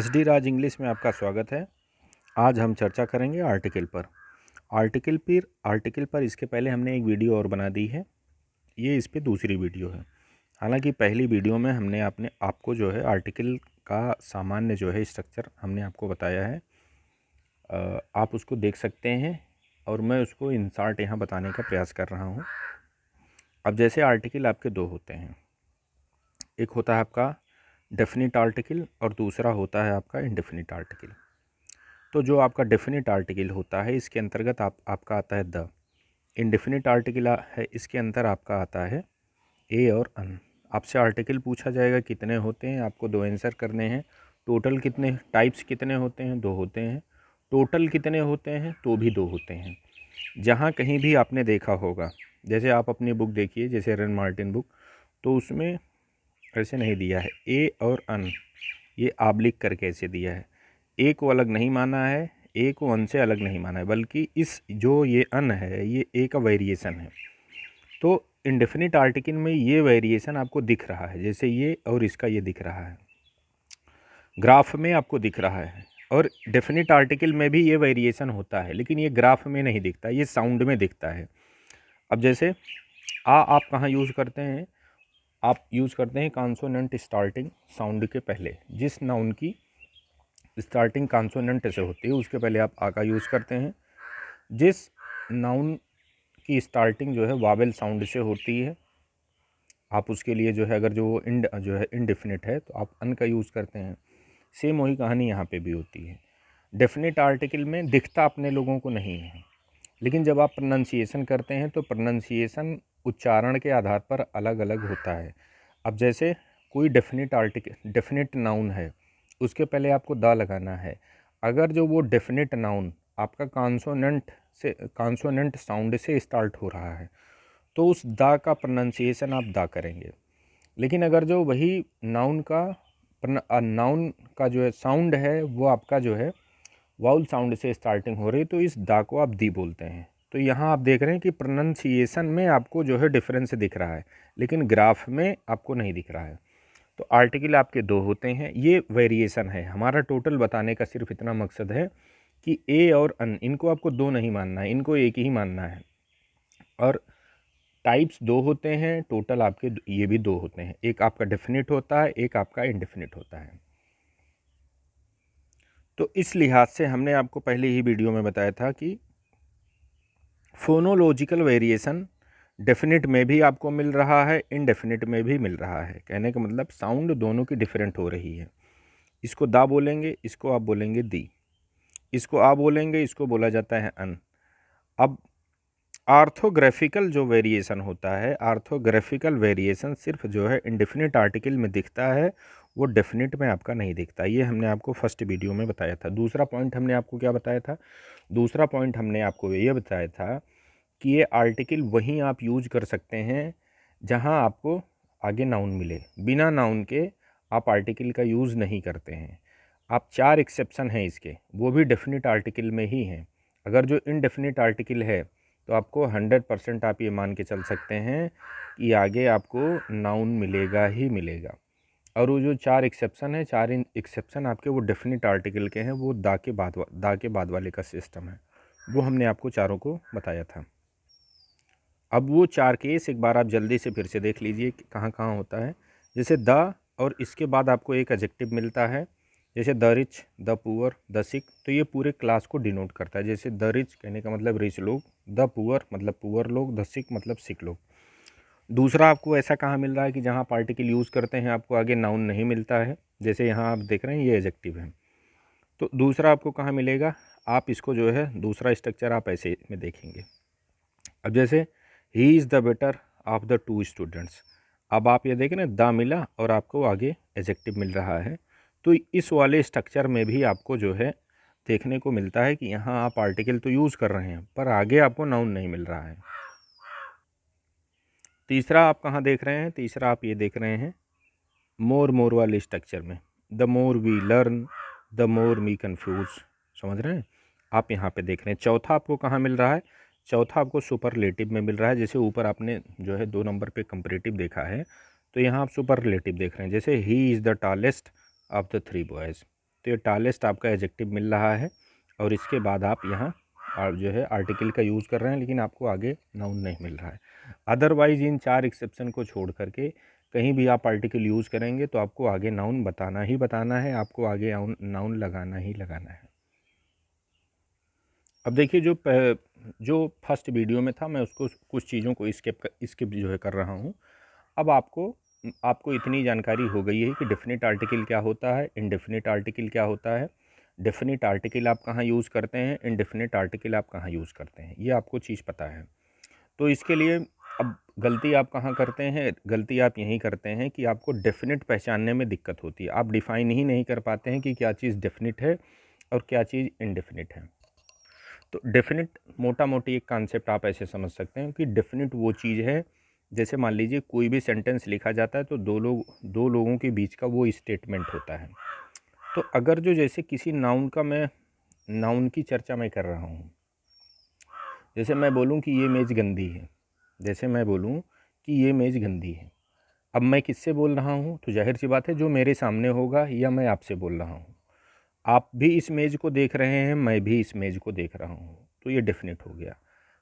SD राज English में आपका स्वागत है। आज हम चर्चा करेंगे आर्टिकल पर। आर्टिकल पर इसके पहले हमने एक वीडियो और बना दी है। ये इस पे दूसरी वीडियो है। हालांकि पहली वीडियो में हमने आपको जो है आर्टिकल का सामान्य जो है स्ट्रक्चर हमने आपको बताया है। आप उसको देख सकते हैं और मैं उसको इंसर्ट यहाँ बताने का प्रयास कर रहा हूँ। अब जैसे आर्टिकल आपके दो होते हैं, एक होता है आपका डेफिनिट आर्टिकल और दूसरा होता है आपका इंडेफिनिट आर्टिकल। तो जो आपका डेफिनिट आर्टिकल होता है इसके अंतर्गत आपका आता है द। इंडेफिनिट आर्टिकल है, इसके अंदर आपका आता है ए और अन। आपसे आर्टिकल पूछा जाएगा कितने होते हैं, आपको दो आंसर करने हैं। टोटल कितने टाइप्स कितने होते हैं, दो होते हैं। टोटल कितने होते हैं, तो भी दो होते हैं। जहाँ कहीं भी आपने देखा होगा, जैसे आप अपनी बुक देखिए, जैसे रन मार्टिन बुक, तो उसमें ऐसे नहीं दिया है ए और अन, ये आप लिख करके ऐसे दिया है। ए को अलग नहीं माना है, ए को अन से अलग नहीं माना है, बल्कि इस जो ये अन है ये ए का वेरिएशन है। तो इंडेफिनिट आर्टिकल में ये वेरिएशन आपको दिख रहा है, जैसे ये और इसका ये दिख रहा है, ग्राफ में आपको दिख रहा है। और डेफिनिट आर्टिकल में भी ये वेरिएशन होता है, लेकिन ये ग्राफ में नहीं दिखता, ये साउंड में दिखता है। अब जैसे आप कहाँ यूज़ करते हैं, आप यूज़ करते हैं कॉन्सोनेंट स्टार्टिंग साउंड के पहले। जिस नाउन की स्टार्टिंग कॉन्सोनेंट से होती है उसके पहले आप आ का यूज़ करते हैं। जिस नाउन की स्टार्टिंग जो है वावेल साउंड से होती है, आप उसके लिए जो है अगर जो इनडेफिनिट है तो आप अन का यूज़ करते हैं। सेम वही कहानी यहाँ पे भी होती है। डेफिनिट आर्टिकल में दिखता अपने लोगों को नहीं है, लेकिन जब आप प्रोनंसिएशन करते हैं तो प्रोनंसिएशन उच्चारण के आधार पर अलग अलग होता है। अब जैसे कोई डेफिनिट नाउन है, उसके पहले आपको द लगाना है। अगर जो वो डेफिनिट नाउन आपका कॉन्सोनेंट साउंड से स्टार्ट हो रहा है तो उस द का प्रोनंसिएशन आप द करेंगे। लेकिन अगर जो वही नाउन का जो है साउंड है वो आपका जो है वाउल साउंड से स्टार्टिंग हो रही, तो इस दा को आप दी बोलते हैं। तो यहाँ आप देख रहे हैं कि प्रोनंसिएशन में आपको जो है डिफरेंस दिख रहा है, लेकिन ग्राफ में आपको नहीं दिख रहा है। तो आर्टिकल आपके दो होते हैं, ये वेरिएशन है। हमारा टोटल बताने का सिर्फ इतना मकसद है कि ए और अन, इनको आपको दो नहीं मानना है, इनको एक ही मानना है। और टाइप्स दो होते हैं, टोटल आपके ये भी दो होते हैं, एक आपका डेफिनिट होता है, एक आपका इनडेफिनिट होता है। तो इस लिहाज से हमने आपको पहले ही वीडियो में बताया था कि फोनोलॉजिकल वेरिएशन डेफिनिट में भी आपको मिल रहा है, इनडेफिनिट में भी मिल रहा है। कहने का मतलब साउंड दोनों की डिफरेंट हो रही है। इसको दा बोलेंगे, इसको आप बोलेंगे दी। इसको आ बोलेंगे, इसको बोला जाता है अन। अब आर्थोग्राफिकल जो वेरिएशन होता है, आर्थोग्राफिकल वेरिएशन सिर्फ जो है इंडेफिनिट आर्टिकल में दिखता है, वो डेफिनिट में आपका नहीं दिखता। ये हमने आपको फर्स्ट वीडियो में बताया था। दूसरा पॉइंट हमने आपको क्या बताया था, दूसरा पॉइंट हमने आपको ये बताया था कि ये आर्टिकल वहीं आप यूज कर सकते हैं जहां आपको आगे नाउन मिले। बिना नाउन के आप आर्टिकल का यूज़ नहीं करते हैं। आप चार एक्सेप्शन हैं इसके, वो भी डेफिनिट आर्टिकल में ही हैं। अगर जो इनडेफिनिट आर्टिकल है तो आपको 100% आप ये मान के चल सकते हैं कि आगे आपको नाउन मिलेगा ही मिलेगा। और वो जो चार एक्सेप्शन है, चार एक्सेप्शन आपके वो डेफिनिट आर्टिकल के हैं, वो दा के बाद वाले का सिस्टम है, वो हमने आपको चारों को बताया था। अब वो चार केस एक बार आप जल्दी से फिर से देख लीजिए कि कहाँ कहाँ होता है। जैसे द और इसके बाद आपको एक एडजेक्टिव मिलता है, जैसे the rich, the poor, the sick, तो ये पूरे क्लास को डिनोट करता है। जैसे द रिच कहने का मतलब रिच लोग, द पुअर मतलब पुअर लोग, द सिक मतलब सिक लोग। दूसरा आपको ऐसा कहाँ मिल रहा है कि जहाँ पार्टिकल यूज़ करते हैं आपको आगे नाउन नहीं मिलता है, जैसे यहाँ आप देख रहे हैं ये एडजेक्टिव है। तो दूसरा आपको कहाँ मिलेगा, आप इसको जो है दूसरा स्ट्रक्चर आप ऐसे में देखेंगे। अब जैसे he is the better of the two students, अब आप ये देखें ना, द मिला और आपको आगे एडजेक्टिव मिल रहा है। तो इस वाले स्ट्रक्चर में भी आपको जो है देखने को मिलता है कि यहाँ आप आर्टिकल तो यूज़ कर रहे हैं पर आगे आपको नाउन नहीं मिल रहा है। तीसरा आप कहाँ देख रहे हैं, तीसरा आप ये देख रहे हैं मोर वाले स्ट्रक्चर में। The more we learn, the more we confuse, समझ रहे हैं आप, यहाँ पे देख रहे हैं। चौथा आपको कहाँ मिल रहा है, चौथा आपको सुपरलेटिव में मिल रहा है। जैसे ऊपर आपने जो है 2 नंबर पे कंपैरेटिव देखा है, तो यहाँ आप सुपरलेटिव देख रहे हैं। जैसे he is the tallest of the 3 boys, तो ये टालेस्ट आपका एडजेक्टिव मिल रहा है और इसके बाद आप यहाँ जो है आर्टिकल का यूज़ कर रहे हैं, लेकिन आपको आगे नाउन नहीं मिल रहा है। अदरवाइज़ इन 4 एक्सेप्शन को छोड़ करके कहीं भी आप आर्टिकल यूज़ करेंगे तो आपको आगे नाउन बताना ही बताना है, आपको आगे नाउन लगाना ही लगाना है। अब देखिए जो फर्स्ट वीडियो में था मैं उसको कुछ चीज़ों को स्किप जो है कर रहा हूँ। अब आपको इतनी जानकारी हो गई है कि डेफिनेट आर्टिकल क्या होता है, इंडेफिनिट आर्टिकल क्या होता है, डेफिनेट आर्टिकल आप कहाँ यूज़ करते हैं, इंडेफिनिट आर्टिकल आप कहाँ यूज़ करते हैं, ये आपको चीज़ पता है। तो इसके लिए अब गलती आप कहाँ करते हैं, गलती आप यहीं करते हैं कि आपको डेफिनेट पहचानने में दिक्कत होती है। आप डिफ़ाइन ही नहीं कर पाते हैं कि क्या चीज़ डेफिनेट है और क्या चीज़ इंडेफिनिट है। तो डेफिनेट मोटा मोटी एक कॉन्सेप्ट आप ऐसे समझ सकते हैं कि डेफिनेट वो चीज़ है, जैसे मान लीजिए कोई भी सेंटेंस लिखा जाता है तो दो लोगों के बीच का वो स्टेटमेंट होता है। तो अगर जो जैसे किसी नाउन की चर्चा मैं कर रहा हूँ, जैसे मैं बोलूँ कि ये मेज़ गंदी है, जैसे मैं बोलूँ कि ये मेज़ गंदी है, अब मैं किससे बोल रहा हूँ, तो जाहिर सी बात है जो मेरे सामने होगा या मैं आपसे बोल रहा हूँ। आप भी इस मेज़ को देख रहे हैं, मैं भी इस मेज़ को देख रहा हूँ, तो ये डेफिनेट हो गया।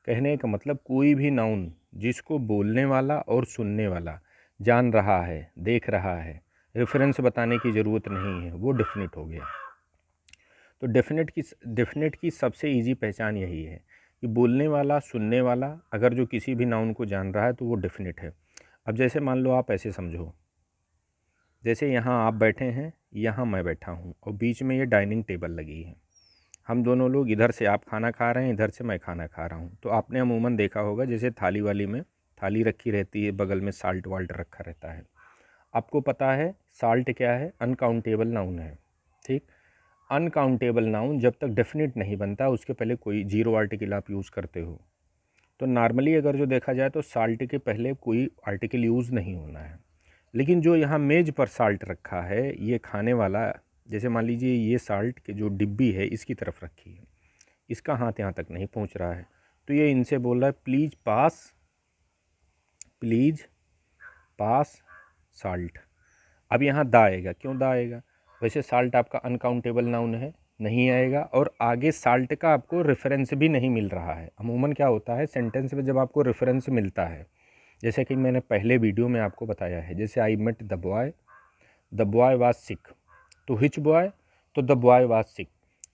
कहने का मतलब कोई भी नाउन जिसको बोलने वाला और सुनने वाला जान रहा है, देख रहा है, रेफरेंस बताने की ज़रूरत नहीं है, वो डेफिनेट हो गया। तो डेफिनेट की सबसे इजी पहचान यही है कि बोलने वाला, सुनने वाला अगर जो किसी भी नाउन को जान रहा है तो वो डेफिनेट है। अब जैसे मान लो आप ऐसे समझो, जैसे यहाँ आप बैठे हैं, यहाँ मैं बैठा हूँ और बीच में ये डाइनिंग टेबल लगी है। हम दोनों लोग, इधर से आप खाना खा रहे हैं, इधर से मैं खाना खा रहा हूँ। तो आपने अमूमन देखा होगा जैसे थाली वाली में थाली रखी रहती है, बगल में साल्ट वाल्ट रखा रहता है। आपको पता है साल्ट क्या है, अनकाउंटेबल नाउन है, ठीक। अनकाउंटेबल नाउन जब तक डेफिनेट नहीं बनता उसके पहले कोई जीरो आर्टिकल आप यूज़ करते हो। तो नॉर्मली अगर जो देखा जाए तो साल्ट के पहले कोई आर्टिकल यूज़ नहीं होना है। लेकिन जो यहाँ मेज़ पर साल्ट रखा है, ये खाने वाला, जैसे मान लीजिए ये साल्ट की जो डिब्बी है इसकी तरफ रखी है, इसका हाथ यहाँ तक नहीं पहुँच रहा है, तो ये इनसे बोल रहा है प्लीज़ पास साल्ट। अब यहाँ दा आएगा, क्यों दा आएगा, वैसे साल्ट आपका अनकाउंटेबल नाउन है, नहीं आएगा, और आगे साल्ट का आपको रेफरेंस भी नहीं मिल रहा है। अमूमन क्या होता है सेंटेंस में जब आपको रेफरेंस मिलता है, जैसे कि मैंने पहले वीडियो में आपको बताया है, जैसे I met the boy was sick, तो व्हिच बॉय, तो द बॉय वाज सिक।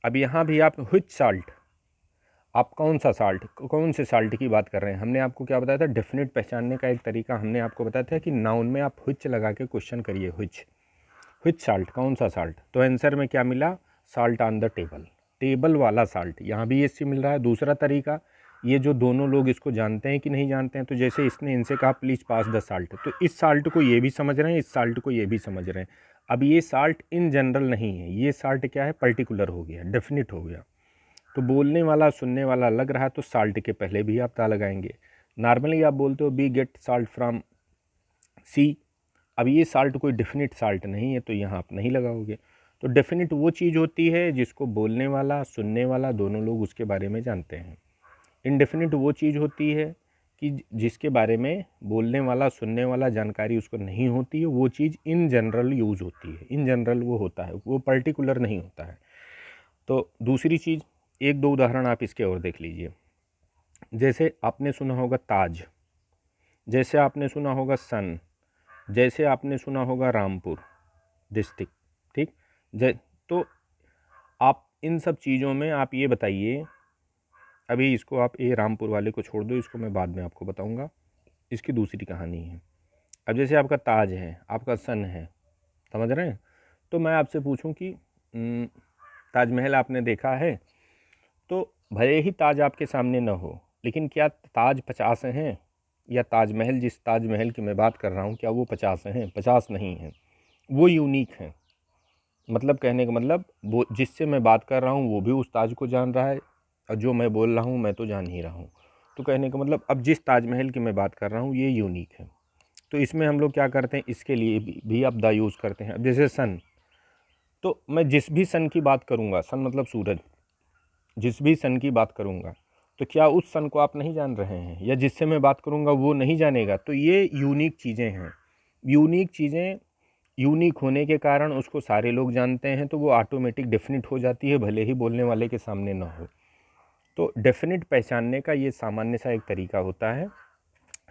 अब यहाँ भी आप व्हिच साल्ट, आप कौन सा साल्ट, कौन से साल्ट की बात कर रहे हैं। हमने आपको क्या बताया था, डेफिनेट पहचानने का एक तरीका हमने आपको बताया था कि नाउन में आप व्हिच लगा के क्वेश्चन करिए, व्हिच साल्ट, कौन सा साल्ट, तो आंसर में क्या मिला, salt on the table, table वाला साल्ट। यहाँ भी इससे मिल रहा है। दूसरा तरीका, ये जो दोनों लोग इसको जानते हैं कि नहीं जानते हैं, तो जैसे इसने इनसे कहा प्लीज़ पास द साल्ट, तो इस साल्ट को ये भी समझ रहे हैं, इस साल्ट को ये भी समझ रहे हैं। अब ये साल्ट इन जनरल नहीं है, ये साल्ट क्या है, पर्टिकुलर हो गया, डेफिनेट हो गया। तो बोलने वाला सुनने वाला लग रहा है तो साल्ट के पहले भी आप ता लगाएंगे। नॉर्मली आप बोलते हो वी गेट साल्ट फ्रॉम सी, अब ये साल्ट कोई डेफिनेट साल्ट नहीं है तो यहाँ आप नहीं लगाओगे। तो डेफिनेट वो चीज़ होती है जिसको बोलने वाला सुनने वाला दोनों लोग उसके बारे में जानते हैं। इनडेफिनेट वो चीज़ होती है कि जिसके बारे में बोलने वाला सुनने वाला जानकारी उसको नहीं होती है, वो चीज़ इन जनरल यूज़ होती है, इन जनरल वो होता है, वो पर्टिकुलर नहीं होता है। तो दूसरी चीज़, एक दो उदाहरण आप इसके और देख लीजिए। जैसे आपने सुना होगा ताज, जैसे आपने सुना होगा सन, जैसे आपने सुना होगा रामपुर डिस्ट्रिक्ट, ठीक। तो आप इन सब चीज़ों में आप ये बताइए, अभी इसको आप ये रामपुर वाले को छोड़ दो, इसको मैं बाद में आपको बताऊंगा, इसकी दूसरी कहानी है। अब जैसे आपका ताज है, आपका सन है, समझ रहे हैं, तो मैं आपसे पूछूं कि ताजमहल आपने देखा है, तो भले ही ताज आपके सामने न हो, लेकिन क्या ताज 50 हैं, या ताजमहल, जिस ताजमहल की मैं बात कर रहा हूँ, क्या वो 50 हैं, 50 नहीं हैं, वो यूनिक हैं। मतलब कहने का मतलब वो जिससे मैं बात कर रहा हूँ वो भी उस ताज को जान रहा है, और जो मैं बोल रहा हूँ मैं तो जान ही रहा हूँ। तो कहने का मतलब अब जिस ताजमहल की मैं बात कर रहा हूँ ये यूनिक है। तो इसमें हम लोग क्या करते हैं, इसके लिए भी आप द यूज़ करते हैं। अब जैसे सन, तो मैं जिस भी सन की बात करूँगा, सन मतलब सूरज, जिस भी सन की बात करूँगा तो क्या उस सन को आप नहीं जान रहे हैं, या जिससे मैं बात करूँगा वो नहीं जानेगा। तो ये यूनिक चीज़ें हैं। यूनिक चीज़ें यूनिक होने के कारण उसको सारे लोग जानते हैं, तो वो ऑटोमेटिक डेफिनेट हो जाती है, भले ही बोलने वाले के सामने ना हो। तो डेफिनेट पहचानने का ये सामान्य सा एक तरीका होता है।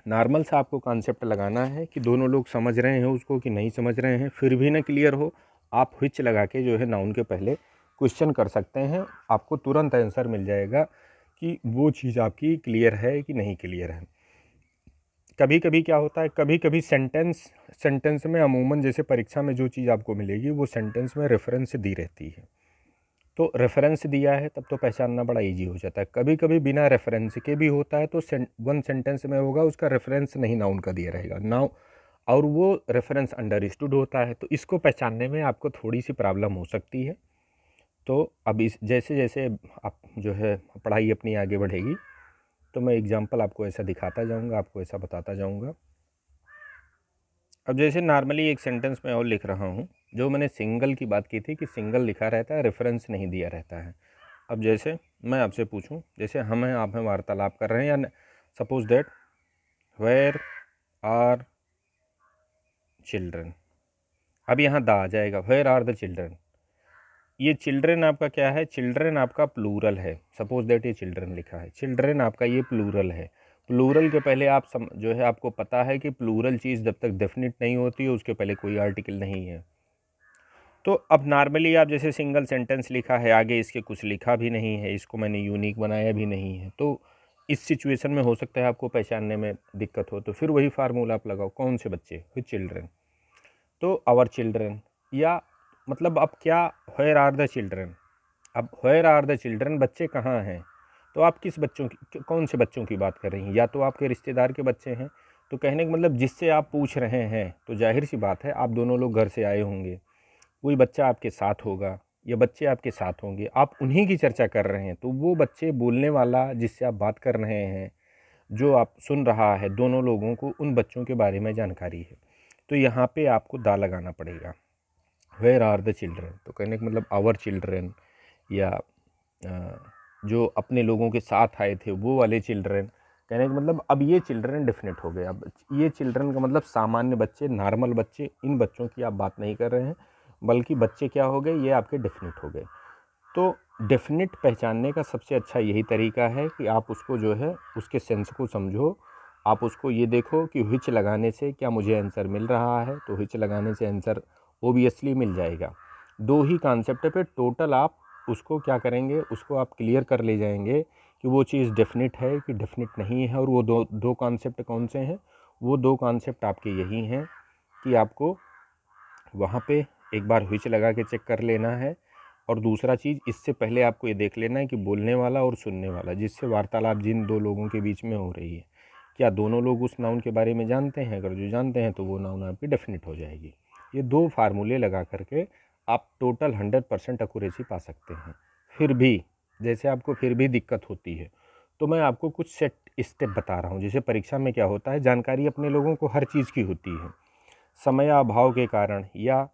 नॉर्मल सा आपको कॉन्सेप्ट लगाना है कि दोनों लोग समझ रहे हैं उसको कि नहीं समझ रहे हैं, फिर भी ना क्लियर हो, आप व्हिच लगा के जो है नाउन के पहले क्वेश्चन कर सकते हैं, आपको तुरंत आंसर मिल जाएगा कि वो चीज़ आपकी क्लियर है कि नहीं क्लियर है। कभी कभी क्या होता है, कभी कभी सेंटेंस में अमूमन जैसे परीक्षा में जो चीज़ आपको मिलेगी वो सेंटेंस में रेफरेंस दी रहती है, तो रेफरेंस दिया है तब तो पहचानना बड़ा इजी हो जाता है। कभी कभी बिना रेफरेंस के भी होता है, तो वन सेंटेंस में होगा उसका रेफरेंस नहीं नाउन का दिया रहेगा नाउ, और वो रेफरेंस अंडरस्टूड होता है, तो इसको पहचानने में आपको थोड़ी सी प्रॉब्लम हो सकती है। तो अब इस जैसे जैसे आप जो है पढ़ाई अपनी आगे बढ़ेगी, तो मैं एग्जांपल आपको ऐसा दिखाता जाऊंगा, आपको ऐसा बताता जाऊंगा। अब जैसे नॉर्मली एक सेंटेंस में और लिख रहा हूँ, जो मैंने सिंगल की बात की थी कि सिंगल लिखा रहता है, रेफरेंस नहीं दिया रहता है। अब जैसे मैं आपसे पूछूं, जैसे हम हैं आप हैं वार्तालाप कर रहे हैं, या suppose that where are children, अब यहाँ द आ जाएगा, वेयर आर द चिल्ड्रन। ये चिल्ड्रन आपका क्या है, चिल्ड्रन आपका प्लूरल है। सपोज दैट ये चिल्ड्रन लिखा है, चिल्ड्रन आपका ये प्लूरल है। प्लूरल के पहले आप जो है आपको पता है कि प्लूरल चीज़ जब तक डेफिनेट नहीं होती है उसके पहले कोई आर्टिकल नहीं है। तो अब नॉर्मली आप जैसे सिंगल सेंटेंस लिखा है, आगे इसके कुछ लिखा भी नहीं है, इसको मैंने यूनिक बनाया भी नहीं है, तो इस सिचुएशन में हो सकता है आपको पहचानने में दिक्कत हो, तो फिर वही फार्मूला आप लगाओ, कौन से बच्चे, विद चिल्ड्रन, तो आवर चिल्ड्रन, या मतलब अब क्या, वेयर आर द चिल्ड्रन। अब वेयर आर द चिल्ड्रन, बच्चे कहाँ हैं, तो आप किस बच्चों की, कौन से बच्चों की बात कर रही हैं, या तो आपके रिश्तेदार के बच्चे हैं, तो कहने का मतलब जिससे आप पूछ रहे हैं, तो जाहिर सी बात है आप दोनों लोग घर से आए होंगे, कोई बच्चा आपके साथ होगा या बच्चे आपके साथ होंगे, आप उन्हीं की चर्चा कर रहे हैं, तो वो बच्चे, बोलने वाला जिससे आप बात कर रहे हैं, जो आप सुन रहा है, दोनों लोगों को उन बच्चों के बारे में जानकारी है, तो यहाँ पे आपको दा लगाना पड़ेगा, वेयर आर द चिल्ड्रन, तो कहने का मतलब आवर चिल्ड्रन, या जो अपने लोगों के साथ आए थे वो वाले चिल्ड्रन, कहने का मतलब अब ये चिल्ड्रन डेफिनेट हो गए। अब ये चिल्ड्रन का मतलब सामान्य बच्चे, नॉर्मल बच्चे, इन बच्चों की आप बात नहीं कर रहे हैं, बल्कि बच्चे क्या हो गए, ये आपके डेफिनेट हो गए। तो डेफिनेट पहचानने का सबसे अच्छा यही तरीका है कि आप उसको जो है उसके सेंस को समझो, आप उसको ये देखो कि व्हिच लगाने से क्या मुझे आंसर मिल रहा है, तो व्हिच लगाने से आंसर ओबियसली मिल जाएगा। दो ही कॉन्सेप्ट पे टोटल आप उसको क्या करेंगे, उसको आप क्लियर कर ले जाएंगे कि वो चीज़ डेफिनेट है कि डेफिनेट नहीं है। और वो दो कॉन्सेप्ट कौन से हैं, वो दो कॉन्सेप्ट आपके यही हैं कि आपको वहाँ पे एक बार व्हिच लगा के चेक कर लेना है, और दूसरा चीज़ इससे पहले आपको ये देख लेना है कि बोलने वाला और सुनने वाला, जिससे वार्तालाप जिन दो लोगों के बीच में हो रही है, क्या दोनों लोग उस नाउन के बारे में जानते हैं। अगर जो जानते हैं तो वो नाउन आपकी डेफिनेट हो जाएगी। ये दो फार्मूले लगा करके आप टोटल 100% एक्यूरेसी पा सकते हैं। फिर भी जैसे आपको फिर भी दिक्कत होती है, तो मैं आपको कुछ सेट स्टेप बता रहा हूँ। जैसे परीक्षा में क्या होता है, जानकारी अपने लोगों को हर चीज़ की होती है, समय अभाव के कारण या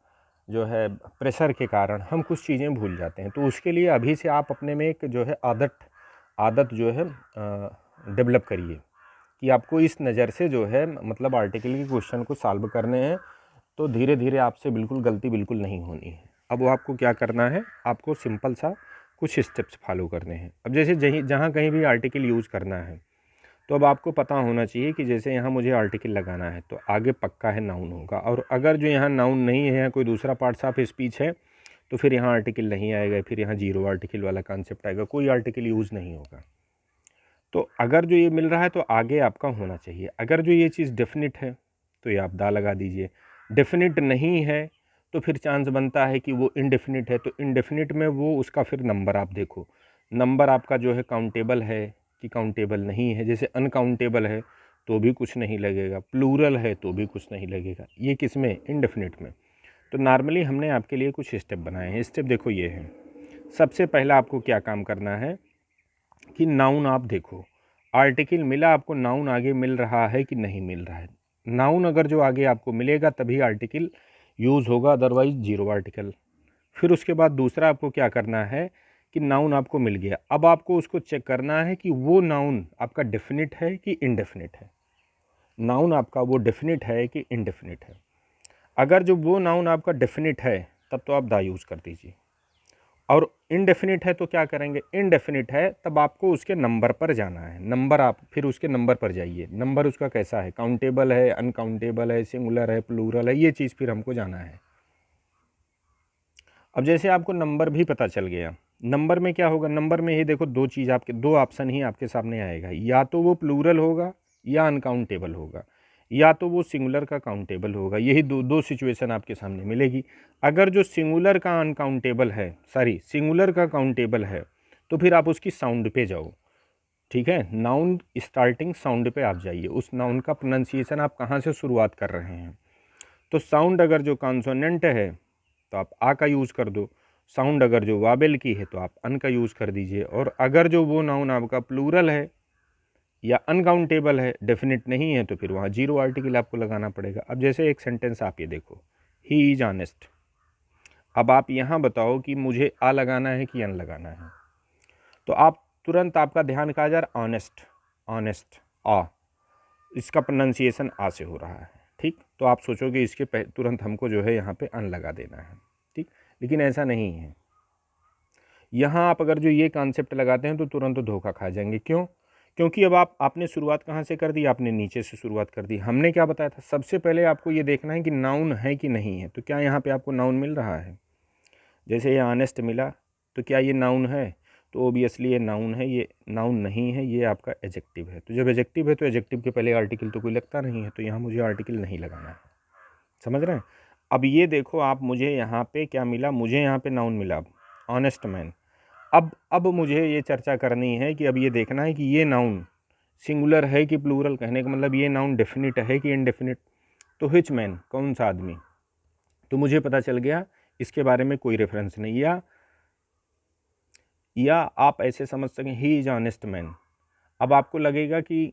जो है प्रेशर के कारण हम कुछ चीज़ें भूल जाते हैं। तो उसके लिए अभी से आप अपने में एक जो है आदत जो है डेवलप करिए कि आपको इस नज़र से जो है मतलब आर्टिकल के क्वेश्चन को सॉल्व करने हैं, तो धीरे धीरे आपसे बिल्कुल गलती बिल्कुल नहीं होनी है। अब वो आपको क्या करना है, आपको सिंपल सा कुछ स्टेप्स फॉलो करने हैं। अब जैसे जहाँ कहीं भी आर्टिकल यूज़ करना है, तो अब आपको पता होना चाहिए कि जैसे यहाँ मुझे आर्टिकल लगाना है, तो आगे पक्का है नाउन होगा, और अगर जो यहाँ नाउन नहीं है, कोई दूसरा पार्ट्स ऑफ स्पीच है, तो फिर यहाँ आर्टिकल नहीं आएगा, फिर यहाँ जीरो आर्टिकल वाला कॉन्सेप्ट आएगा, कोई आर्टिकल यूज़ नहीं होगा। तो अगर जो ये मिल रहा है तो आगे आपका होना चाहिए। अगर जो ये चीज़ डेफिनेट है तो ये आप दा लगा दीजिए, डेफिनेट नहीं है तो फिर चांस बनता है कि वो इनडेफिनिट है, तो इनडेफिनिट में वो उसका फिर नंबर आप देखो, नंबर आपका जो है काउंटेबल है कि काउंटेबल नहीं है। जैसे अनकाउंटेबल है तो भी कुछ नहीं लगेगा, प्लूरल है तो भी कुछ नहीं लगेगा, ये किस में, इनडेफिनिट में। तो नॉर्मली हमने आपके लिए कुछ स्टेप बनाए हैं। स्टेप देखो ये है, सबसे पहला आपको क्या काम करना है कि नाउन आप देखो, आर्टिकल मिला आपको, नाउन आगे मिल रहा है कि नहीं मिल रहा है। नाउन अगर जो आगे आपको मिलेगा तभी आर्टिकल यूज़ होगा, अदरवाइज जीरो आर्टिकल। फिर उसके बाद दूसरा आपको क्या करना है कि नाउन आपको मिल गया, अब आपको उसको चेक करना है कि वो नाउन आपका डेफिनेट है कि इनडेफिनेट है, नाउन आपका वो डेफिनेट है कि इनडेफिनेट है। अगर जो वो नाउन आपका डेफिनिट है तब तो आप द यूज़ कर दीजिए, और इनडेफिनिट है तो क्या करेंगे, इनडेफिनिट है तब आपको उसके नंबर पर जाना है, नंबर आप फिर उसके नंबर पर जाइए, नंबर उसका कैसा है, काउंटेबल है, अनकाउंटेबल है, सिंगुलर है, प्लूरल है, ये चीज़ फिर हमको जाना है। अब जैसे आपको नंबर भी पता चल गया, नंबर में क्या होगा, नंबर में ये देखो दो चीज़ आपके, दो ऑप्शन ही आपके सामने आएगा, या तो वो प्लूरल होगा या अनकाउंटेबल होगा, या तो वो सिंगुलर का काउंटेबल होगा, यही दो दो सिचुएशन आपके सामने मिलेगी। अगर जो सिंगुलर का अनकाउंटेबल है, सॉरी सिंगुलर का काउंटेबल है, तो फिर आप उसकी साउंड पे जाओ, ठीक है, नाउन स्टार्टिंग साउंड पे आप जाइए, उस नाउन का प्रोनाउंसिएशन आप कहाँ से शुरुआत कर रहे हैं। तो साउंड अगर जो कॉन्सोनेंट है तो आप आ का यूज़ कर दो, साउंड अगर जो वाबेल की है तो आप अन का यूज़ कर दीजिए, और अगर जो वो नाउन आपका प्लूरल है या अनकाउंटेबल है, डेफिनेट नहीं है, तो फिर वहाँ जीरो आर्टिकल आपको लगाना पड़ेगा। अब जैसे एक सेंटेंस आप ये देखो, ही इज ऑनेस्ट, अब आप यहाँ बताओ कि मुझे आ लगाना है कि अन लगाना है, तो आप तुरंत आपका ध्यान कहाँ जा रहा, ऑनेस्ट, ऑनेस्ट आ, इसका प्रोनाउंसिएशन आ से हो रहा है, ठीक, तो आप सोचोगे इसके तुरंत हमको जो है यहाँ पे अन लगा देना है, ठीक, लेकिन ऐसा नहीं है। यहाँ आप अगर जो ये कॉन्सेप्ट लगाते हैं तो तुरंत धोखा खा जाएंगे। क्यों? क्योंकि अब आपने शुरुआत कहाँ से कर दी, आपने नीचे से शुरुआत कर दी। हमने क्या बताया था, सबसे पहले आपको ये देखना है कि नाउन है कि नहीं है, तो क्या यहाँ पे आपको नाउन मिल रहा है, जैसे ये ऑनेस्ट मिला, तो क्या ये नाउन है, तो ओबियसली ये नाउन है, ये नाउन नहीं है, ये आपका एडजेक्टिव है। तो जब एडजेक्टिव है तो एडजेक्टिव के पहले आर्टिकल तो कोई लगता नहीं है, तो यहाँ मुझे आर्टिकल नहीं लगाना है, समझ रहे हैं। अब ये देखो आप, मुझे यहाँ पे क्या मिला, मुझे यहाँ पे नाउन मिला, ऑनेस्ट मैन। अब मुझे ये चर्चा करनी है कि अब ये देखना है कि ये नाउन सिंगुलर है कि प्लूरल, कहने का मतलब ये नाउन डेफिनिट है कि इनडेफिनिट। तो हिच मैन, कौन सा आदमी, तो मुझे पता चल गया इसके बारे में कोई रेफरेंस नहीं, या आप ऐसे समझ सकें ही इज ऑनेस्ट मैन। अब आपको लगेगा कि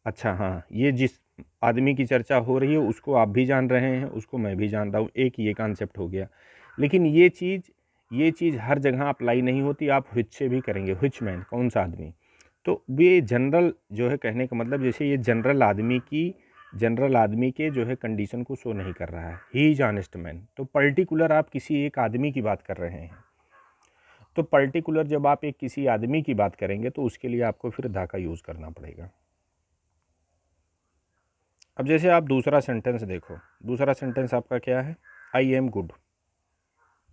अच्छा हाँ, ये जिस आदमी की चर्चा हो रही है उसको आप भी जान रहे हैं, उसको मैं भी जान रहा हूँ, एक ये कॉन्सेप्ट हो गया। लेकिन ये चीज़ हर जगह अप्लाई नहीं होती, आप व्हिच से भी करेंगे, व्हिच मैन, कौन सा आदमी, तो ये जनरल जो है, कहने का मतलब जैसे ये जनरल आदमी के जो है कंडीशन को शो नहीं कर रहा है, ही इज ऑनेस्ट मैन। तो पर्टिकुलर आप किसी एक आदमी की बात कर रहे हैं, तो पर्टिकुलर जब आप एक किसी आदमी की बात करेंगे तो उसके लिए आपको फिर दा का यूज़ करना पड़ेगा। अब जैसे आप दूसरा सेंटेंस देखो, दूसरा सेंटेंस आपका क्या है, आई एम गुड,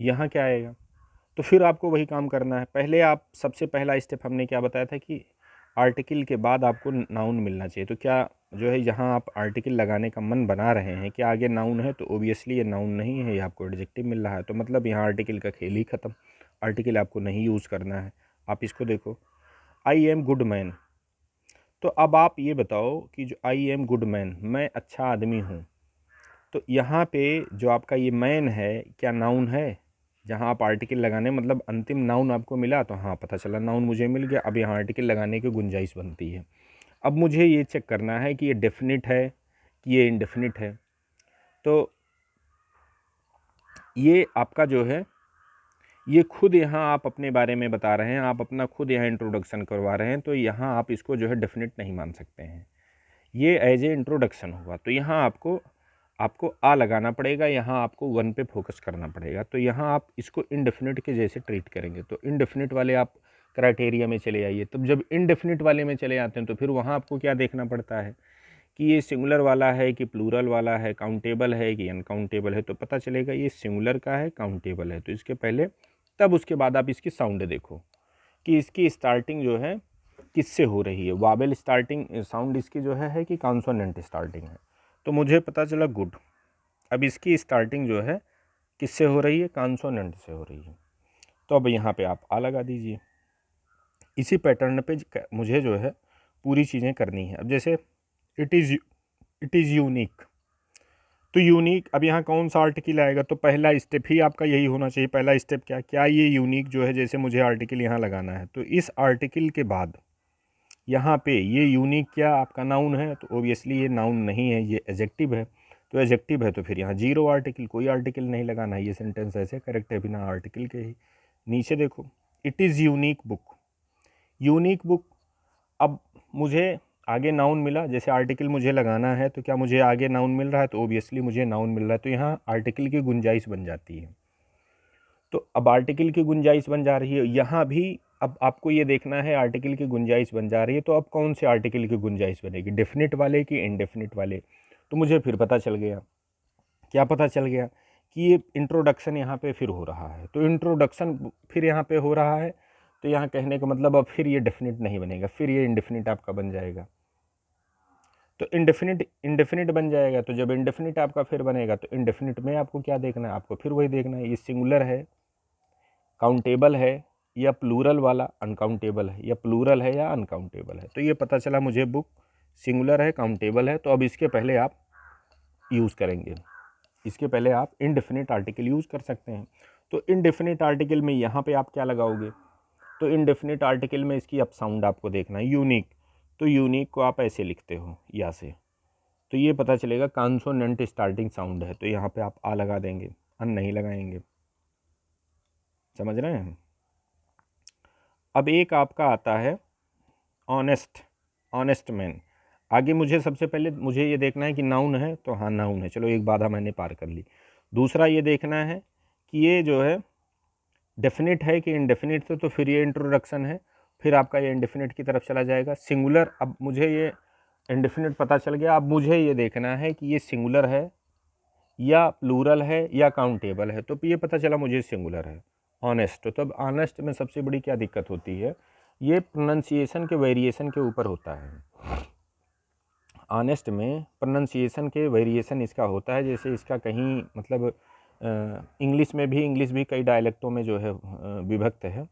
यहाँ क्या आएगा, तो फिर आपको वही काम करना है। पहले आप सबसे पहला स्टेप हमने क्या बताया था कि आर्टिकल के बाद आपको नाउन मिलना चाहिए, तो क्या जो है यहाँ आप आर्टिकल लगाने का मन बना रहे हैं कि आगे नाउन है, तो ओबियसली ये नाउन नहीं है, ये आपको एडजेक्टिव मिल रहा है, तो मतलब यहाँ आर्टिकल का खेल ही ख़त्म, आर्टिकल आपको नहीं यूज़ करना है। आप इसको देखो, आई एम गुड मैन, तो अब आप ये बताओ कि जो आई एम गुड मैन, मैं अच्छा आदमी हूँ, तो यहाँ पे जो आपका ये मैन है क्या नाउन है, जहाँ आप आर्टिकल लगाने मतलब अंतिम नाउन आपको मिला, तो हाँ पता चला नाउन मुझे मिल गया, अब यहाँ आर्टिकल लगाने की गुंजाइश बनती है। अब मुझे ये चेक करना है कि ये डेफिनिट है कि ये इनडेफिनिट है, तो ये आपका जो है ये खुद यहाँ आप अपने बारे में बता रहे हैं, आप अपना खुद यहाँ इंट्रोडक्शन करवा रहे हैं, तो यहाँ आप इसको जो है डेफिनेट नहीं मान सकते हैं, ये एज ए इंट्रोडक्शन होगा। तो यहाँ आपको आ लगाना पड़ेगा, यहाँ आपको वन पे फोकस करना पड़ेगा, तो यहाँ आप इसको इनडेफिनिट के जैसे ट्रीट करेंगे। तो इनडेफिनिट वाले आप क्राइटेरिया में चले आइए। तब जब इनडेफिनिट वाले में चले आते हैं तो फिर वहाँ आपको क्या देखना पड़ता है कि ये सिंगुलर वाला है कि प्लूरल वाला है, काउंटेबल है कि अनकाउंटेबल है, तो पता चलेगा ये सिंगुलर का है, काउंटेबल है, तो इसके पहले तब उसके बाद आप इसकी साउंड देखो कि इसकी स्टार्टिंग जो है किससे हो रही है, वावेल स्टार्टिंग साउंड इसकी जो है कि कॉन्सोनेंट स्टार्टिंग है, तो मुझे पता चला गुड। अब इसकी स्टार्टिंग जो है किससे हो रही है, कॉन्सोनेंट से हो रही है, तो अब यहाँ पे आप आ लगा दीजिए। इसी पैटर्न पे मुझे जो है पूरी चीज़ें करनी है। अब जैसे इट इज़ यूनिक, तो यूनिक, अब यहाँ कौन सा आर्टिकल आएगा, तो पहला स्टेप ही आपका यही होना चाहिए। पहला स्टेप क्या ये यूनिक जो है, जैसे मुझे आर्टिकल यहाँ लगाना है, तो इस आर्टिकल के बाद यहाँ पे ये यूनिक क्या आपका नाउन है, तो ओबियसली ये नाउन नहीं है, ये एडजेक्टिव है, तो एडजेक्टिव है तो फिर यहाँ जीरो आर्टिकल, कोई आर्टिकल नहीं लगाना है, ये सेंटेंस ऐसे करेक्ट है बिना आर्टिकल के ही। नीचे देखो, it is unique book, unique book, अब मुझे आगे नाउन मिला, जैसे आर्टिकल मुझे लगाना है तो क्या मुझे आगे नाउन मिल रहा है, तो ओबियसली मुझे नाउन मिल रहा है, तो यहाँ आर्टिकल की गुंजाइश बन जाती है। तो अब आर्टिकल की गुंजाइश बन जा रही है यहाँ भी। अब आपको ये देखना है आर्टिकल की गुंजाइश बन जा रही है, तो अब कौन से आर्टिकल की गुंजाइश बनेगी, डेफिनेट वाले की इनडेफिनेट वाले। तो मुझे फिर पता चल गया, क्या पता चल गया कि ये इंट्रोडक्शन यहाँ पे फिर हो रहा है। तो इंट्रोडक्शन फिर यहाँ पे हो रहा है, तो यहाँ कहने का मतलब अब फिर ये डेफिनेट नहीं बनेगा, फिर ये इंडेफिनिट आपका बन जाएगा। तो इंडेफिनिट बन जाएगा। तो जब इंडेफिनिट आपका फिर बनेगा, तो इंडेफिनिट में आपको क्या देखना है, आपको फिर वही देखना है, ये सिंगुलर है, काउंटेबल है, या प्लूरल वाला अनकाउंटेबल है, या प्लूरल है या अनकाउंटेबल है। तो ये पता चला मुझे बुक सिंगुलर है, काउंटेबल है। तो अब इसके पहले आप यूज़ करेंगे, इसके पहले आप इनडेफिनिट आर्टिकल यूज़ कर सकते हैं। तो इनडेफिनिट आर्टिकल में यहाँ पे आप क्या लगाओगे, तो इनडेफिनिट आर्टिकल में इसकी अब साउंड आपको देखना है, यूनिक। तो यूनिक को आप ऐसे लिखते हो या से, तो ये पता चलेगा कॉन्सोनेंट स्टार्टिंग साउंड है, तो यहाँ पे आप आ लगा देंगे, अन नहीं लगाएंगे। समझ रहे हैं। अब एक आपका आता है ऑनेस्ट, ऑनेस्ट मैन। आगे मुझे सबसे पहले मुझे ये देखना है कि नाउन है, तो हाँ नाउन है, चलो एक बाधा मैंने पार कर ली। दूसरा ये देखना है कि ये जो है डेफिनेट है कि इनडेफिनिट, तो फिर ये इंट्रोडक्शन है, फिर आपका ये इंडेफिनिट की तरफ चला जाएगा। सिंगुलर, अब मुझे ये इंडेफिनिट पता चल गया, अब मुझे ये देखना है कि ये सिंगुलर है या प्लूरल है या काउंटेबल है। तो ये पता चला मुझे सिंगुलर है, ऑनेस्ट। तो तब ऑनेस्ट में सबसे बड़ी क्या दिक्कत होती है, ये प्रोनंसिएशन के वेरिएशन के ऊपर होता है। ऑनेस्ट में प्रोनंसिएशन के वेरिएशन इसका होता है, जैसे इसका कहीं मतलब इंग्लिश में भी, इंग्लिश भी कई डायलेक्टों में जो है विभक्त है,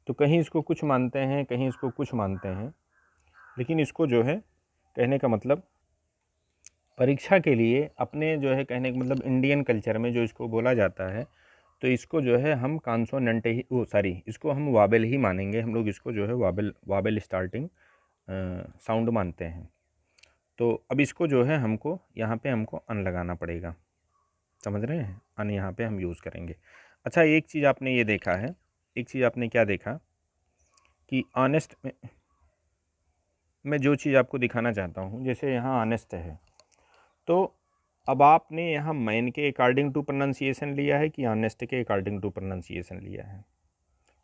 तो कहीं इसको कुछ मानते हैं, कहीं इसको कुछ मानते हैं। लेकिन इसको जो है कहने का मतलब परीक्षा के लिए अपने जो है कहने का मतलब इंडियन कल्चर में जो इसको बोला जाता है, तो इसको जो है हम कॉन्सोनेंट ही इसको हम वाबल ही मानेंगे। हम लोग इसको जो है वाबल स्टार्टिंग साउंड मानते हैं। तो अब इसको जो है हमको यहाँ पे हमको अन लगाना पड़ेगा, समझ रहे हैं, अन यहाँ पे हम यूज़ करेंगे। अच्छा, एक चीज़ आपने ये देखा है, एक चीज़ आपने क्या देखा कि ऑनेस्ट में मैं जो चीज़ आपको दिखाना चाहता हूँ, जैसे यहाँ ऑनेस्ट है, तो अब आपने यहाँ मैन के अकॉर्डिंग टू प्रोनंसिएशन लिया है कि ऑनेस्ट के अकॉर्डिंग टू प्रोनंसिएशन लिया है।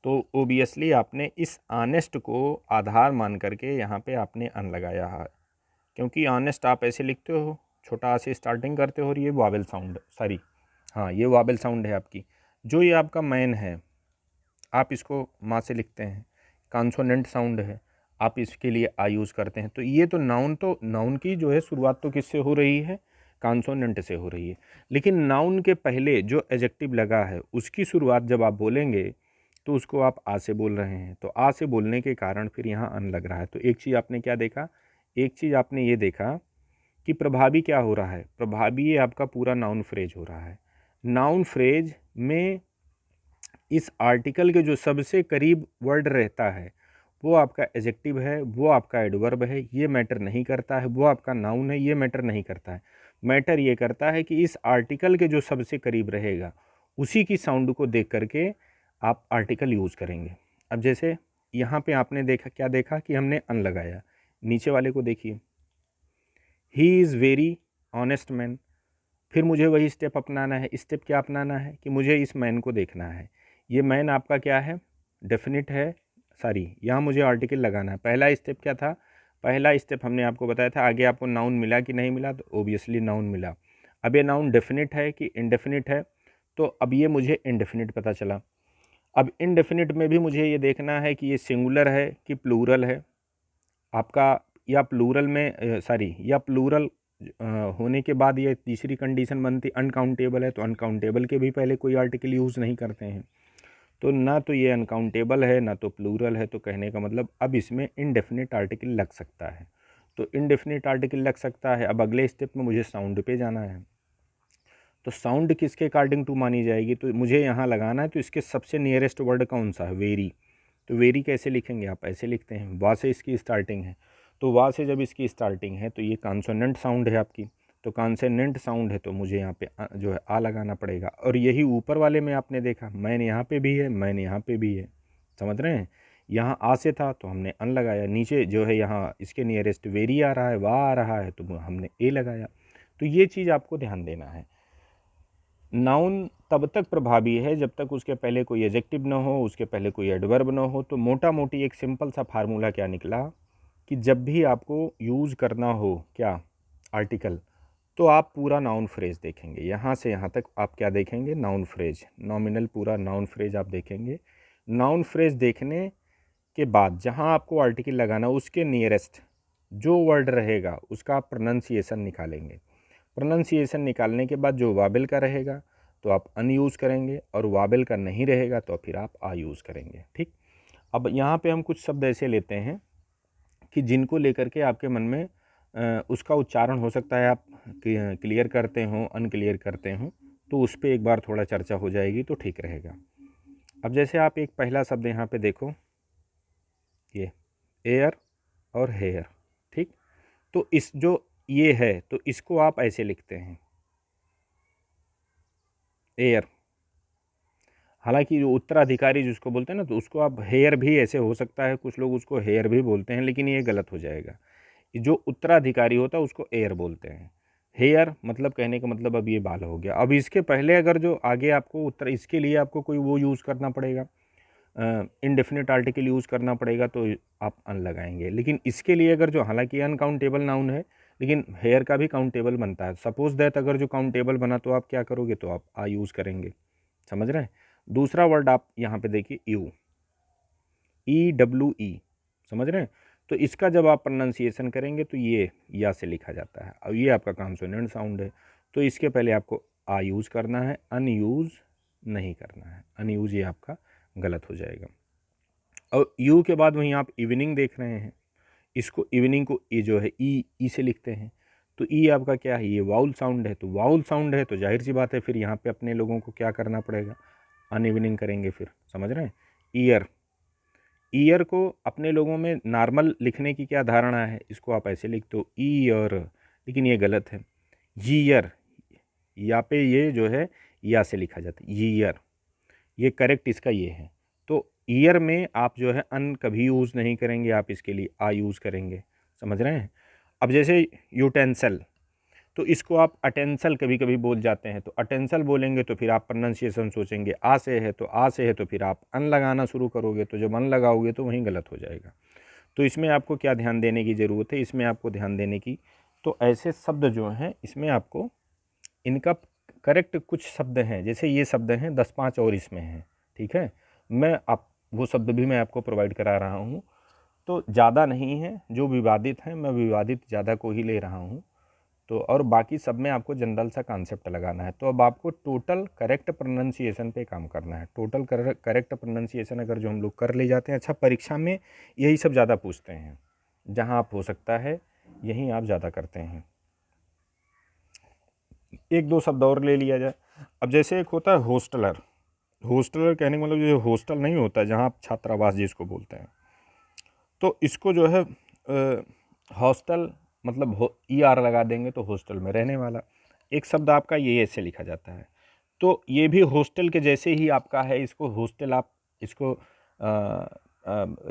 तो ओबियसली आपने इस ऑनेस्ट को आधार मान करके यहाँ पे आपने अन लगाया है, क्योंकि ऑनेस्ट आप ऐसे लिखते हो, छोटा आ से स्टार्टिंग करते हो, और ये वावेल साउंड, सॉरी हाँ ये वावेल साउंड है आपकी। जो ये आपका मैन है, आप इसको माँ से लिखते हैं, कॉन्सोनेंट साउंड है, आप इसके लिए आ यूज़ करते हैं। तो ये तो नाउन की जो है शुरुआत तो किससे हो रही है, कॉन्सोनेंट से हो रही है। लेकिन नाउन के पहले जो एडजेक्टिव लगा है उसकी शुरुआत जब आप बोलेंगे तो उसको आप आ से बोल रहे हैं, तो आ से बोलने के कारण फिर यहाँ अन लग रहा है। तो एक चीज़ आपने क्या देखा, एक चीज़ आपने ये देखा कि प्रभावी क्या हो रहा है, प्रभावी ये आपका पूरा नाउन फ्रेज हो रहा है। नाउन फ्रेज में इस आर्टिकल के जो सबसे करीब वर्ड रहता है वो आपका एडजेक्टिव है, वो आपका एडवर्ब है, ये मैटर नहीं करता है। वो आपका नाउन है, ये मैटर नहीं करता है। मैटर ये करता है कि इस आर्टिकल के जो सबसे करीब रहेगा उसी की साउंड को देख करके आप आर्टिकल यूज़ करेंगे। अब जैसे यहाँ पे आपने देखा, क्या देखा कि हमने अन लगाया, नीचे वाले को देखिए, he is very honest man. फिर मुझे वही स्टेप अपनाना है। स्टेप क्या अपनाना है कि मुझे इस मैन को देखना है। ये मैन आपका क्या है, डेफिनिट है, सॉरी यहाँ मुझे आर्टिकल लगाना है। पहला स्टेप क्या था, पहला स्टेप हमने आपको बताया था, आगे आपको नाउन मिला कि नहीं मिला, तो ओबियसली नाउन मिला। अब ये नाउन डेफिनिट है कि इनडेफिनिट है, तो अब ये मुझे इनडेफिनिट पता चला। अब इनडेफिनिट में भी मुझे ये देखना है कि ये सिंगुलर है कि प्लूरल है आपका, या प्लूरल में सॉरी या प्लूरल होने के बाद ये तीसरी कंडीशन बनती अनकाउंटेबल है, तो अनकाउंटेबल के भी पहले कोई आर्टिकल यूज़ नहीं करते हैं। तो ना तो ये अनकाउंटेबल है ना तो प्लूरल है, तो कहने का मतलब अब इसमें इनडेफिनिट आर्टिकल लग सकता है। तो इनडेफिनिट आर्टिकल लग सकता है। अब अगले स्टेप में मुझे साउंड पे जाना है, तो साउंड किसके अकॉर्डिंग टू मानी जाएगी, तो मुझे यहाँ लगाना है। तो इसके सबसे नियरेस्ट वर्ड कौन सा है, वेरी। तो वेरी कैसे लिखेंगे, आप ऐसे लिखते हैं, वा से इसकी स्टार्टिंग है, तो वा से जब इसकी स्टार्टिंग है तो ये कॉन्सोनेंट साउंड है आपकी। तो कॉन्सोनेंट साउंड है तो मुझे यहाँ पे जो है आ लगाना पड़ेगा। और यही ऊपर वाले में आपने देखा मैन यहाँ पे भी है, मैन यहाँ पे भी है, समझ रहे हैं। यहाँ आ से था तो हमने अन लगाया, नीचे जो है यहाँ इसके नियरेस्ट वेरी आ रहा है, वाह आ रहा है, तो हमने ए लगाया। तो ये चीज़ आपको ध्यान देना है। नाउन तब तक प्रभावी है जब तक उसके पहले कोई एडजेक्टिव ना हो, उसके पहले कोई एडवर्ब ना हो। तो मोटा मोटी एक सिंपल सा फार्मूला क्या निकला कि जब भी आपको यूज़ करना हो क्या आर्टिकल, तो आप पूरा नाउन फ्रेज देखेंगे। यहाँ से यहाँ तक आप क्या देखेंगे, नाउन फ्रेज, नॉमिनल पूरा नाउन फ्रेज आप देखेंगे। नाउन फ्रेज देखने के बाद जहाँ आपको आर्टिकल लगाना उसके नियरेस्ट जो वर्ड रहेगा उसका आप प्रोनाउंसिएशन निकालेंगे। प्रोनाउंसिएशन निकालने के बाद जो वाबल का रहेगा तो आप अन यूज़ करेंगे, और वाबल का नहीं रहेगा तो फिर आप आ यूज़ करेंगे। ठीक। अब यहाँ पे हम कुछ शब्द ऐसे लेते हैं कि जिनको लेकर के आपके मन में उसका उच्चारण हो सकता है आप क्लियर करते हो, अनक्लियर करते हो, तो उस पर एक बार थोड़ा चर्चा हो जाएगी तो ठीक रहेगा। अब जैसे आप एक पहला शब्द यहाँ पे देखो, ये एयर और हेयर। ठीक। तो इस जो ये है तो इसको आप ऐसे लिखते हैं एयर। हालांकि जो उत्तराधिकारी जिसको बोलते हैं ना, तो उसको आप हेयर भी ऐसे हो सकता है, कुछ लोग उसको हेयर भी बोलते हैं, लेकिन ये गलत हो जाएगा। जो उत्तराधिकारी होता है उसको एयर बोलते हैं। हेयर मतलब कहने का मतलब अब ये बाल हो गया। अब इसके पहले अगर जो आगे आपको उत्तर, इसके लिए आपको कोई वो यूज़ करना पड़ेगा, इनडेफिनेट आर्टिकल यूज़ करना पड़ेगा, तो आप अन लगाएंगे। लेकिन इसके लिए अगर जो, हालांकि अनकाउंटेबल नाउन है लेकिन हेयर का भी काउंटेबल बनता है, सपोज दैट अगर जो काउंटेबल बना तो आप क्या करोगे, तो आप आ यूज़ करेंगे। समझ रहे हैं। दूसरा वर्ड आप यहाँ पे देखिए यू, EWE, समझ रहे हैं। तो इसका जब आप प्रोनाउंसिएशन करेंगे तो ये या से लिखा जाता है। अब ये आपका कॉन्सोनेंट साउंड है, तो इसके पहले आपको आ यूज़ करना है, अनयूज़ नहीं करना है। अनयूज़ ये आपका गलत हो जाएगा। और यू के बाद वहीं आप इवनिंग देख रहे हैं, इसको इवनिंग को ई जो है ई से लिखते हैं। तो ई आपका क्या है, ये वाउल साउंड है। तो वाउल साउंड है तो जाहिर सी बात है फिर यहाँ पे अपने लोगों को क्या करना पड़ेगा, अन इवनिंग करेंगे फिर। समझ रहे हैं। ईयर, ईयर को अपने लोगों में नॉर्मल लिखने की क्या धारणा है, इसको आप ऐसे लिख दो ईयर, लेकिन ये गलत है। ईयर, या पे ये जो है या से लिखा जाता है ईयर, ये करेक्ट इसका ये है। तो ईयर में आप जो है अन कभी यूज़ नहीं करेंगे, आप इसके लिए आ यूज़ करेंगे। समझ रहे हैं। अब जैसे यूटेंसल, तो इसको आप अटेंसल कभी कभी बोल जाते हैं, तो अटेंसल बोलेंगे तो फिर आप प्रोनाउंसिएशन सोचेंगे आ से है, तो आ से है तो फिर आप अन लगाना शुरू करोगे, तो जब अन लगाओगे तो वहीं गलत हो जाएगा। तो इसमें आपको क्या ध्यान देने की ज़रूरत है, इसमें आपको ध्यान देने की, तो ऐसे शब्द जो हैं इसमें आपको इनका करेक्ट कुछ शब्द हैं, जैसे ये शब्द हैं 10-5 और इसमें हैं। ठीक है। मैं आप वो शब्द भी मैं आपको प्रोवाइड करा रहा हूँ, तो ज़्यादा नहीं है, जो विवादित हैं मैं विवादित ज़्यादा को ही ले रहा हूँ। तो और बाकी सब में आपको जनरल सा कॉन्सेप्ट लगाना है। तो अब आपको टोटल करेक्ट प्रोनाउंसिएशन पे काम करना है। टोटल करेक्ट प्रोनाउंसिएशन अगर जो हम लोग कर ले जाते हैं, अच्छा परीक्षा में यही सब ज़्यादा पूछते हैं, जहाँ आप हो सकता है यहीं आप ज़्यादा करते हैं। एक दो शब्द और ले लिया जाए। अब जैसे एक होता है होस्टलर, होस्टलर कहने का मतलब जो हॉस्टल नहीं होता जहाँ आप छात्रावास जिसको बोलते हैं, तो इसको जो है हॉस्टल मतलब ई आर लगा देंगे तो हॉस्टल में रहने वाला। एक शब्द आपका ये ऐसे लिखा जाता है, तो ये भी हॉस्टल के जैसे ही आपका है। इसको हॉस्टल आप इसको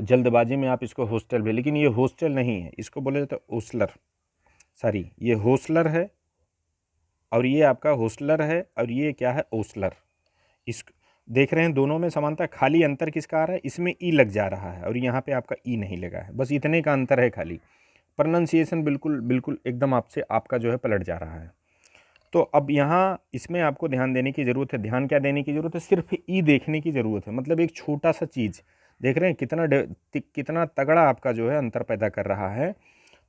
जल्दबाजी में आप इसको हॉस्टल भी, लेकिन ये हॉस्टल नहीं है, इसको बोले जाता है ओसलर। सॉरी, ये हॉस्टलर है और ये आपका हॉस्टलर है, और ये क्या है ओसलर। इस देख रहे हैं दोनों में समानता, खाली अंतर किसका आ रहा है, इसमें ई लग जा रहा है और यहाँ पे आपका ई नहीं लगा है, बस इतने का अंतर है खाली। प्रोनाउंसिएशन बिल्कुल बिल्कुल एकदम आपसे आपका जो है पलट जा रहा है। तो अब यहाँ इसमें आपको ध्यान देने की ज़रूरत है। ध्यान क्या देने की ज़रूरत है, सिर्फ ई देखने की ज़रूरत है। मतलब एक छोटा सा चीज़ देख रहे हैं कितना तगड़ा आपका जो है अंतर पैदा कर रहा है।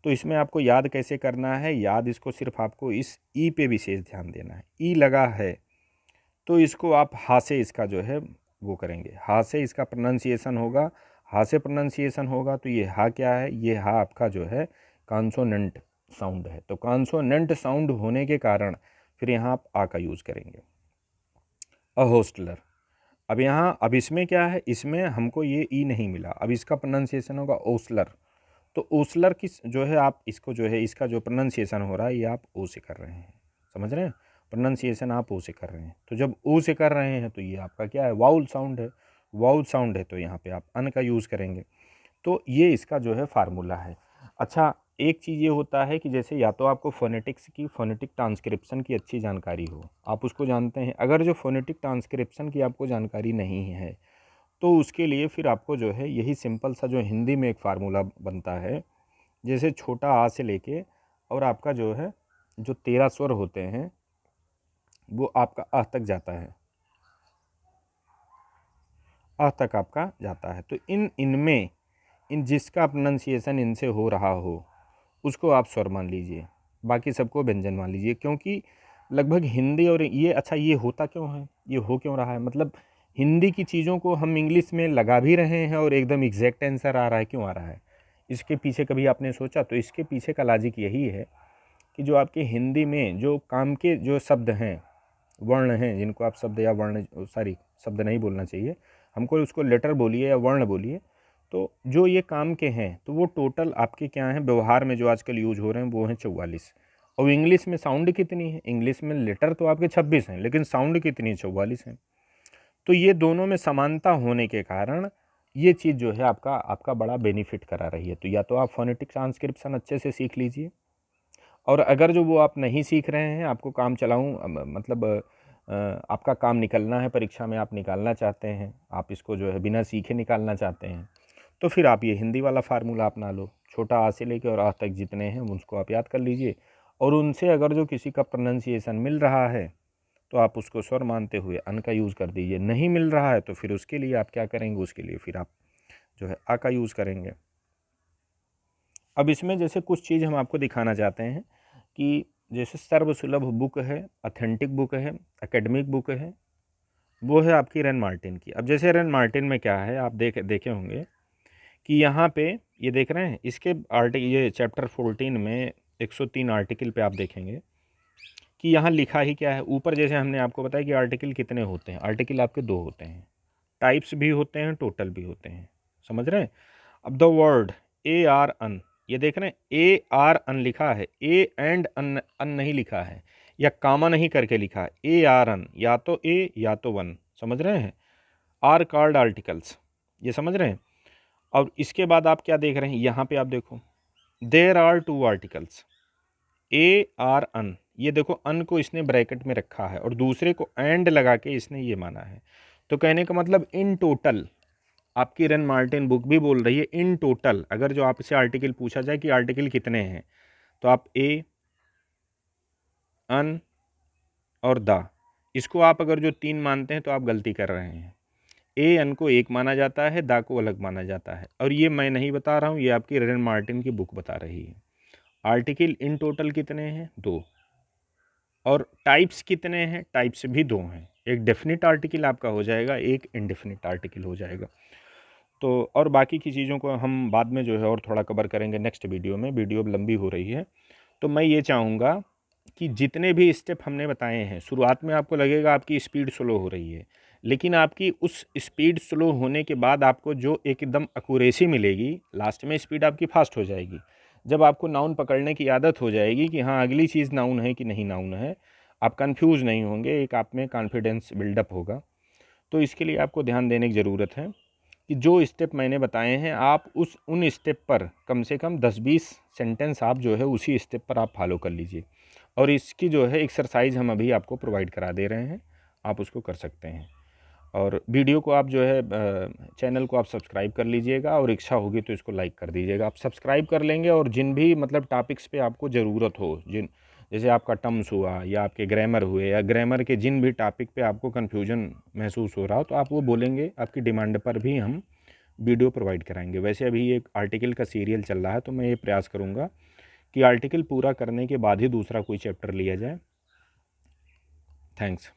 तो इसमें आपको याद कैसे करना है, याद इसको सिर्फ आपको इस ई पे विशेष ध्यान देना है। ई लगा है तो इसको आप हा से इसका जो है वो करेंगे, हा से इसका प्रोनाउंसिएशन होगा। हा से प्रोनाउंसिएशन होगा तो ये हा क्या है, ये हा आपका जो है कॉन्सोनेंट साउंड है। तो कॉन्सोनेंट साउंड होने के कारण फिर यहाँ आप आ का यूज़ करेंगे। अ होस्टलर, अब यहाँ अब इसमें क्या है, इसमें हमको ये ई नहीं मिला, अब इसका प्रोनाउंसिएशन होगा ओसलर। तो ओसलर किस जो है आप इसको जो है इसका जो प्रोनाउंसिएशन हो रहा है ये आप ओ से कर रहे हैं। समझ रहे हैं। प्रोनाउंसिएशन आप ओ से कर रहे हैं, तो जब ओ से कर रहे हैं तो ये आपका क्या है, वाउल साउंड है। वाउल साउंड है तो यहाँ पे आप अन का यूज़ करेंगे। तो ये इसका जो है फार्मूला है। अच्छा, एक चीज़ ये होता है कि जैसे या तो आपको फ़ोनेटिक्स की फ़ोनेटिक ट्रांसक्रिप्शन की अच्छी जानकारी हो, आप उसको जानते हैं। अगर जो फ़ोनेटिक ट्रांसक्रिप्शन की आपको जानकारी नहीं है, तो उसके लिए फिर आपको जो है यही सिंपल सा जो हिंदी में एक फार्मूला बनता है, जैसे छोटा आ से लेके और आपका जो है जो 13 स्वर होते हैं वो आपका अ तक जाता है, अ तक आपका जाता है। तो इनमें इन जिसका प्रोनंसिएशन इनसे हो रहा हो उसको आप स्वर मान लीजिए, बाकी सबको व्यंजन मान लीजिए। क्योंकि लगभग हिंदी और ये अच्छा ये होता क्यों है, ये हो क्यों रहा है, मतलब हिंदी की चीज़ों को हम इंग्लिश में लगा भी रहे हैं और एकदम एग्जैक्ट आंसर आ रहा है, क्यों आ रहा है? इसके पीछे कभी आपने सोचा? तो इसके पीछे का लॉजिक यही है कि जो आपके हिंदी में जो काम के जो शब्द हैं, वर्ण हैं, जिनको आप शब्द या वर्ण सॉरी शब्द नहीं बोलना चाहिए हमको, उसको लेटर बोलिए या वर्ण बोलिए, तो जो ये काम के हैं तो वो टोटल आपके क्या हैं व्यवहार में जो आजकल यूज हो रहे हैं वो हैं 44। और इंग्लिश में साउंड कितनी है? इंग्लिश में लेटर तो आपके 26 हैं लेकिन साउंड कितनी है? 44 हैं। तो ये दोनों में समानता होने के कारण ये चीज़ जो है आपका आपका बड़ा बेनिफिट करा रही है। तो या तो आप फोनेटिक ट्रांसक्रिप्शन अच्छे से सीख लीजिए, और अगर जो वो आप नहीं सीख रहे हैं, आपको काम चलाऊँ मतलब आपका काम निकलना है, परीक्षा में आप निकालना चाहते हैं, आप इसको जो है बिना सीखे निकालना चाहते हैं, तो फिर आप ये हिंदी वाला फार्मूला अपना लो। छोटा आ से लेके और आ तक जितने हैं उसको आप याद कर लीजिए, और उनसे अगर जो किसी का प्रोनाउंसिएशन मिल रहा है तो आप उसको स्वर मानते हुए अन का यूज़ कर दीजिए। नहीं मिल रहा है तो फिर उसके लिए आप क्या करेंगे, उसके लिए फिर आप जो है आ का यूज़ करेंगे। अब इसमें जैसे कुछ चीज़ हम आपको दिखाना चाहते हैं कि जैसे सर्वसुलभ बुक है, ऑथेंटिक बुक है, एकेडमिक बुक है, वो है आपकी रेन मार्टिन की। अब जैसे रेन मार्टिन में क्या है, आप देखे होंगे कि यहाँ पे ये देख रहे हैं, इसके ये चैप्टर 14 में 103 आर्टिकल पे आप देखेंगे कि यहाँ लिखा ही क्या है। ऊपर जैसे हमने आपको बताया कि आर्टिकल कितने होते हैं, आर्टिकल आपके 2 होते हैं, टाइप्स भी होते हैं, टोटल भी होते हैं, समझ रहे हैं। अब the word a or an, ये देख रहे हैं ए आर अन लिखा है, ए एंड अन नहीं लिखा है, या कामा नहीं करके लिखा है, ए आर अन, या तो ए या तो वन, समझ रहे हैं। आर कॉल्ड आर्टिकल्स, ये समझ रहे हैं। और इसके बाद आप क्या देख रहे हैं, यहाँ पे आप देखो there are 2 articles a or an, ये देखो अन को इसने ब्रैकेट में रखा है और दूसरे को एंड लगा के इसने ये माना है। तो कहने का मतलब इन टोटल आपकी रेन मार्टिन बुक भी बोल रही है इन टोटल, अगर जो आपसे आर्टिकल पूछा जाए कि आर्टिकल कितने हैं, तो आप ए अन और द, इसको आप अगर जो 3 मानते हैं तो आप गलती कर रहे हैं। ए अन को एक माना जाता है, द को अलग माना जाता है, और ये मैं नहीं बता रहा हूँ, ये आपकी रेन मार्टिन की बुक बता रही है। आर्टिकल इन टोटल कितने हैं? 2। और टाइप्स कितने हैं? टाइप्स भी 2 हैं। एक डेफिनिट आर्टिकल आपका हो जाएगा, एक इनडेफिनिट आर्टिकल हो जाएगा। तो और बाकी की चीज़ों को हम बाद में जो है और थोड़ा कवर करेंगे नेक्स्ट वीडियो में, वीडियो लंबी हो रही है। तो मैं ये चाहूँगा कि जितने भी स्टेप हमने बताए हैं, शुरुआत में आपको लगेगा आपकी स्पीड स्लो हो रही है, लेकिन आपकी उस स्पीड स्लो होने के बाद आपको जो एकदम एक्यूरेसी मिलेगी, लास्ट में स्पीड आपकी फास्ट हो जाएगी। जब आपको नाउन पकड़ने की आदत हो जाएगी कि हाँ अगली चीज़ नाउन है कि नहीं नाउन है, आप कंफ्यूज नहीं होंगे, एक आप में कॉन्फिडेंस बिल्डअप होगा। तो इसके लिए आपको ध्यान देने की ज़रूरत है कि जो स्टेप मैंने बताए हैं आप उन स्टेप पर कम से कम 10-20 सेंटेंस आप जो है उसी स्टेप पर आप फॉलो कर लीजिए। और इसकी जो है एक्सरसाइज हम अभी आपको प्रोवाइड करा दे रहे हैं, आप उसको कर सकते हैं। और वीडियो को आप जो है चैनल को आप सब्सक्राइब कर लीजिएगा, और इच्छा होगी तो इसको लाइक कर दीजिएगा। आप सब्सक्राइब कर लेंगे और जिन भी मतलब टॉपिक्स पे आपको ज़रूरत हो, जिन जैसे आपका टर्म्स हुआ या आपके ग्रामर हुए या ग्रामर के जिन भी टॉपिक पे आपको कन्फ्यूजन महसूस हो रहा हो, तो आप वो बोलेंगे, आपकी डिमांड पर भी हम वीडियो प्रोवाइड कराएंगे। वैसे अभी एक आर्टिकल का सीरियल चल रहा है, तो मैं ये प्रयास करूँगा कि आर्टिकल पूरा करने के बाद ही दूसरा कोई चैप्टर लिया जाए। थैंक्स।